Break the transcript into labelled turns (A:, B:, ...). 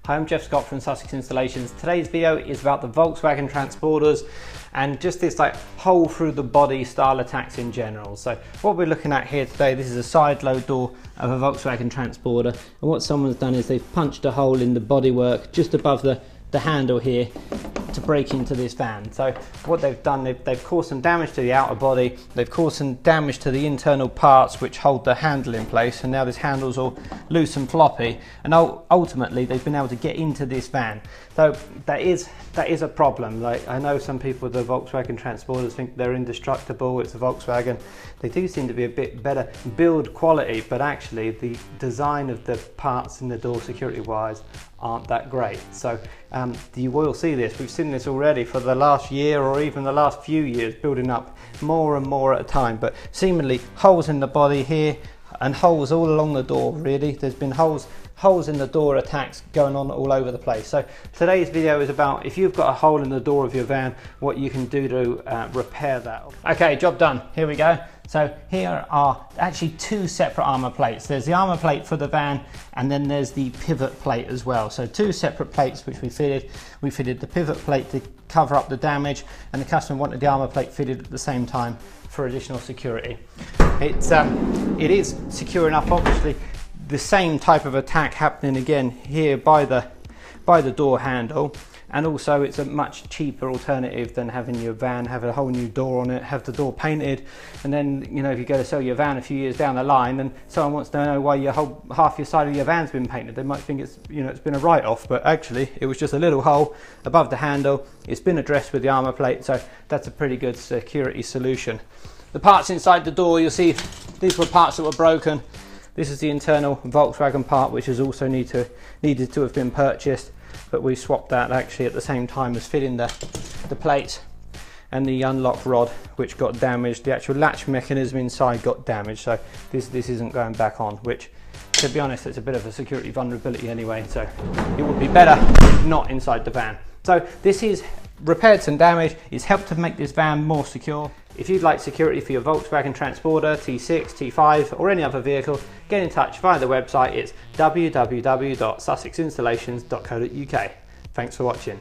A: Hi, I'm Jeff Scott from Sussex Installations. Today's video is about the Volkswagen transporters and just this like hole through the body style attacks in general. So what we're looking at here today, this is a side load door of a Volkswagen transporter, and what someone's done is they've punched a hole in the bodywork just above the handle here to break into this van. So what they've done, they've caused some damage to the outer body, they've caused some damage to the internal parts which hold the handle in place, and now this handle's all loose and floppy, and ultimately they've been able to get into this van. So that is a problem. Like, I know some people with the Volkswagen transporters think they're indestructible, it's a Volkswagen. They do seem to be a bit better build quality, but actually the design of the parts in the door security wise aren't that great. So you will see this. We've seen this already for the last year or even the last few years, building up more and more at a time, but seemingly holes in the body here and holes all along the door. Really, there's been holes in the door attacks going on all over the place. So today's video is about if you've got a hole in the door of your van, what you can do to repair that. Okay, job done. Here we go. So here are actually two separate armor plates. There's the armor plate for the van, and then there's the pivot plate as well. So two separate plates which we fitted. We fitted the pivot plate to cover up the damage, and the customer wanted the armor plate fitted at the same time for additional security. It is secure enough, obviously. The same type of attack happening again here by the door handle, and also it's a much cheaper alternative than having your van have a whole new door on it, have the door painted, and then, you know, if you go to sell your van a few years down the line and someone wants to know why half your side of your van's been painted, they might think it's, you know, it's been a write-off, but actually it was just a little hole above the handle. It's been addressed with the armor plate, so that's a pretty good security solution. The parts inside the door, you'll see these were parts that were broken. This is the internal Volkswagen part, which has also needed to have been purchased, but we swapped that actually at the same time as fitting the plate and the unlock rod, which got damaged. The actual latch mechanism inside got damaged, so this isn't going back on, which, to be honest, it's a bit of a security vulnerability anyway, so it would be better not inside the van. So this is repaired some damage. It's helped to make this van more secure. If you'd like security for your Volkswagen transporter, T6, T5 or any other vehicle, get in touch via the website. It's www.sussexinstallations.co.uk. Thanks for watching.